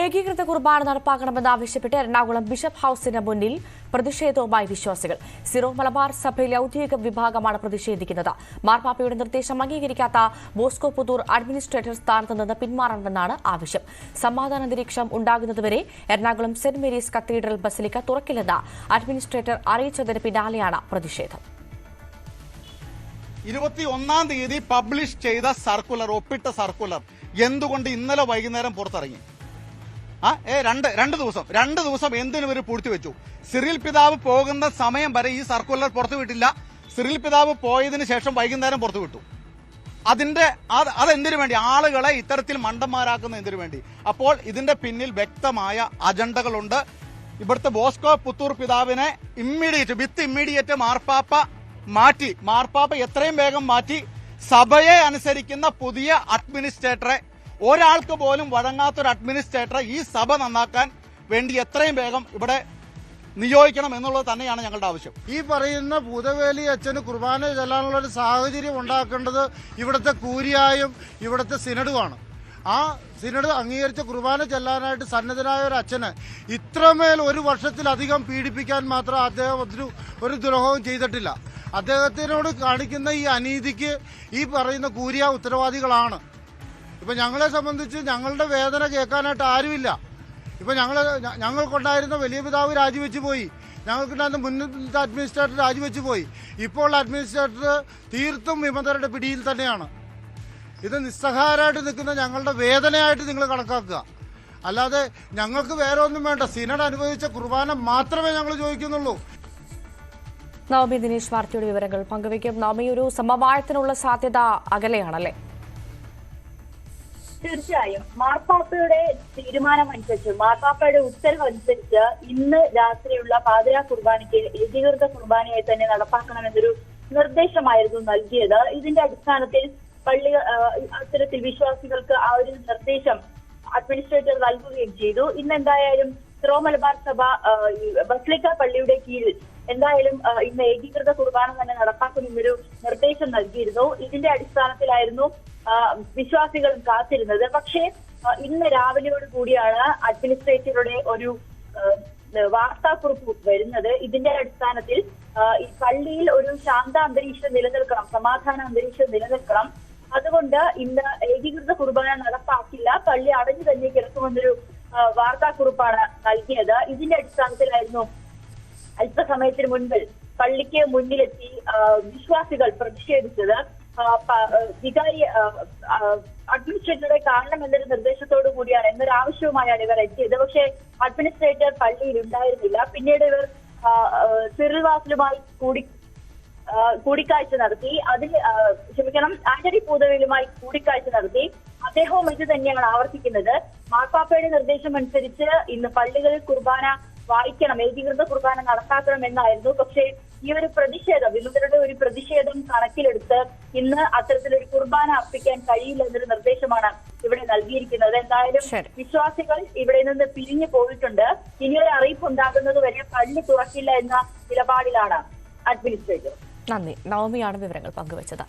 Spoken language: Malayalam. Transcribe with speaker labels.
Speaker 1: ഏകീകൃത കുർബാന നടപ്പാക്കണമെന്നാവശ്യപ്പെട്ട് എറണാകുളം ബിഷപ്പ് ഹൌസിന് മുന്നിൽ പ്രതിഷേധവുമായി വിശ്വാസികൾ. സിറോ മലബാർ സഭയിലെ ഔദ്യോഗിക വിഭാഗമാണ് പ്രതിഷേധിക്കുന്നത്. മാർപ്പാപ്പയുടെ നിർദ്ദേശം അംഗീകരിക്കാത്ത ബോസ്കോ പുത്തൂർ അഡ്മിനിസ്ട്രേറ്റർ സ്ഥാനത്ത് നിന്ന് പിന്മാറണമെന്നാണ് ആവശ്യം. സമാധാന അന്തരീക്ഷം ഉണ്ടാകുന്നതുവരെ Ernakulam Saint Mary's cathedral basilica തുറക്കില്ലെന്ന് അഡ്മിനിസ്ട്രേറ്റർ അറിയിച്ചതിന് പിന്നാലെയാണ് പ്രതിഷേധം.
Speaker 2: 21-ാം തീയതി പബ്ലിഷ് ചെയ്ത സർക്കുലർ, ഒപ്പിട്ട സർക്കുലർ എന്തുകൊണ്ട് ഇന്നലെ വൈകുന്നേരം പുറത്തിറങ്ങി? രണ്ട് ദിവസം എന്തിനും ഒരു പൂഴ്ത്തിവെച്ചു. സിറിൽ പിതാവ് പോകുന്ന സമയം വരെ ഈ സർക്കുലർ പുറത്തുവിട്ടില്ല. സിറിൽ പിതാവ് പോയതിനു ശേഷം വൈകുന്നേരം പുറത്തുവിട്ടു. അതെന്തിനു വേണ്ടി? ആളുകളെ ഇത്തരത്തിൽ മണ്ടന്മാരാക്കുന്ന എന്തിനു വേണ്ടി? അപ്പോൾ ഇതിന്റെ പിന്നിൽ വ്യക്തമായ അജണ്ടകളുണ്ട്. ഇവിടുത്തെ ബോസ്കോ പുത്തൂർ പിതാവിനെ ഇമ്മീഡിയറ്റ് മാർപ്പാപ്പ എത്രയും വേഗം മാറ്റി സഭയെ അനുസരിക്കുന്ന പുതിയ അഡ്മിനിസ്ട്രേറ്ററെ, ഒരാൾക്ക് പോലും വഴങ്ങാത്തൊരു അഡ്മിനിസ്ട്രേറ്ററെ ഈ സഭ നന്നാക്കാൻ വേണ്ടി എത്രയും വേഗം ഇവിടെ നിയോഗിക്കണം എന്നുള്ളത് തന്നെയാണ് ഞങ്ങളുടെ ആവശ്യം.
Speaker 3: ഈ പറയുന്ന ഭൂതവേലി അച്ഛന് കുർബാന ചെല്ലാനുള്ള ഒരു സാഹചര്യം ഉണ്ടാക്കേണ്ടത് ഇവിടുത്തെ കൂരിയായും ഇവിടുത്തെ സിനഡുമാണ്. ആ സിനഡ് അംഗീകരിച്ച കുർബാന ചെല്ലാനായിട്ട് സന്നദ്ധനായ ഒരു അച്ഛന് ഇത്രമേൽ ഒരു വർഷത്തിലധികം പീഡിപ്പിക്കാൻ മാത്രം അദ്ദേഹം ഒരു ദ്രോഹവും ചെയ്തിട്ടില്ല. അദ്ദേഹത്തിനോട് കാണിക്കുന്ന ഈ അനീതിക്ക് ഈ പറയുന്ന കൂരിയ ഉത്തരവാദികളാണ്. ഇപ്പം ഞങ്ങളെ സംബന്ധിച്ച് ഞങ്ങളുടെ വേദന കേൾക്കാനായിട്ട് ആരുമില്ല. ഇപ്പം ഞങ്ങൾക്കുണ്ടായിരുന്ന വലിയ പിതാവ് രാജിവെച്ച് പോയി, ഞങ്ങൾക്കുണ്ടായിരുന്ന മുന്നത്തെ അഡ്മിനിസ്ട്രേറ്റർ രാജിവെച്ച് പോയി. ഇപ്പോൾ അഡ്മിനിസ്ട്രേറ്റർ തീർത്തും വിമതരുടെ പിടിയിൽ തന്നെയാണ്. ഇത് നിസ്സഹായരായിട്ട് നിൽക്കുന്ന ഞങ്ങളുടെ വേദനയായിട്ട് നിങ്ങൾ കണക്കാക്കുക. അല്ലാതെ ഞങ്ങൾക്ക് വേറെ ഒന്നും വേണ്ട. സിനഡ് അനുഭവിച്ച കുർബാന മാത്രമേ ഞങ്ങൾ ചോദിക്കുന്നുള്ളൂ.
Speaker 1: നവമി ദിനേശ് വാർത്തയുടെ വിവരങ്ങൾ പങ്കുവയ്ക്കും. നവമി, ഒരു സമവായത്തിനുള്ള സാധ്യത അകലെയാണല്ലേ?
Speaker 4: തീർച്ചയായും മാർപ്പാപ്പയുടെ തീരുമാനമനുസരിച്ച്, മാർപ്പാപ്പയുടെ ഉത്തരവ് അനുസരിച്ച് ഇന്ന് രാത്രിയുള്ള പാതിരാ കുർബാനയ്ക്ക് ഏകീകൃത കുർബാനയായി തന്നെ നടപ്പാക്കണമെന്നൊരു നിർദ്ദേശമായിരുന്നു നൽകിയത്. ഇതിന്റെ അടിസ്ഥാനത്തിൽ അത്തരത്തിൽ വിശ്വാസികൾക്ക് ആ ഒരു നിർദ്ദേശം അഡ്മിനിസ്ട്രേറ്റർ നൽകുകയും ചെയ്തു. ഇന്ന് എന്തായാലും സിറോ മലബാർ സഭ ബസിലിക്ക പള്ളിയുടെ കീഴിൽ എന്തായാലും ഇന്ന് ഏകീകൃത കുർബാന തന്നെ നടപ്പാക്കുമെന്നൊരു നിർദ്ദേശം നൽകിയിരുന്നു. ഇതിന്റെ അടിസ്ഥാനത്തിലായിരുന്നു വിശ്വാസികളും കാത്തിരുന്നത്. പക്ഷേ ഇന്ന് രാവിലെയോട് കൂടിയാണ് അഡ്മിനിസ്ട്രേറ്ററുടെ ഒരു വാർത്താക്കുറിപ്പ് വരുന്നത്. ഇതിന്റെ അടിസ്ഥാനത്തിൽ ഈ പള്ളിയിൽ ഒരു ശാന്ത അന്തരീക്ഷം നിലനിൽക്കണം, സമാധാന അന്തരീക്ഷം നിലനിൽക്കണം. അതുകൊണ്ട് ഇന്ന് ഏകീകൃത കുർബാന നടപ്പാക്കില്ല, പള്ളി അടഞ്ഞു തന്നെ കിടക്കുമെന്നൊരു വാർത്താക്കുറിപ്പാണ് നൽകിയത്. ഇതിന്റെ അടിസ്ഥാനത്തിലായിരുന്നു അല്പസമയത്തിന് മുൻപിൽ പള്ളിക്ക് മുന്നിലെത്തി വിശ്വാസികൾ പ്രതിഷേധിച്ചത്. വികാരി അഡ്മിനിസ്ട്രേറ്ററെ കാണണം എന്നൊരു നിർദ്ദേശത്തോടു കൂടിയാണ്, എന്നൊരു ആവശ്യവുമായാണ് ഇവർ എത്തിയത്. പക്ഷേ അഡ്മിനിസ്ട്രേറ്റർ പള്ളിയിൽ ഉണ്ടായിരുന്നില്ല. പിന്നീട് ഇവർ സിറിൽ വാസിലുമായി കൂടിക്കാഴ്ച നടത്തി. ആന്റണി പൂതവേലുമായി കൂടിക്കാഴ്ച നടത്തി. അദ്ദേഹവും ഇത് തന്നെയാണ് ആവർത്തിക്കുന്നത്. മാർപ്പാപ്പയുടെ നിർദ്ദേശം അനുസരിച്ച് ഇന്ന് പള്ളികളിൽ കുർബാന വായിക്കണം, ഏകീകൃത കുർബാന നടപ്പാക്കണം എന്നായിരുന്നു. പക്ഷേ ഈ ഒരു പ്രതിഷേധം, വിമതരുടെ ഒരു പ്രതിഷേധം കണക്കിലെടുത്ത് ഇന്ന് അത്തരത്തിലൊരു കുർബാന അർപ്പിക്കാൻ കഴിയില്ല എന്നൊരു നിർദ്ദേശമാണ് ഇവിടെ നൽകിയിരിക്കുന്നത്. എന്തായാലും വിശ്വാസികൾ ഇവിടെ നിന്ന് പിരിഞ്ഞു പോയിട്ടുണ്ട്. ഇനിയൊരു അറിയിപ്പ് ഉണ്ടാകുന്നത് വരെ പള്ളി തുറക്കില്ല എന്ന നിലപാടിലാണ് അഡ്മിനിസ്ട്രേറ്റർ.
Speaker 1: നന്ദി. നവമിയാണ് വിവരങ്ങൾ പങ്കുവച്ചത്.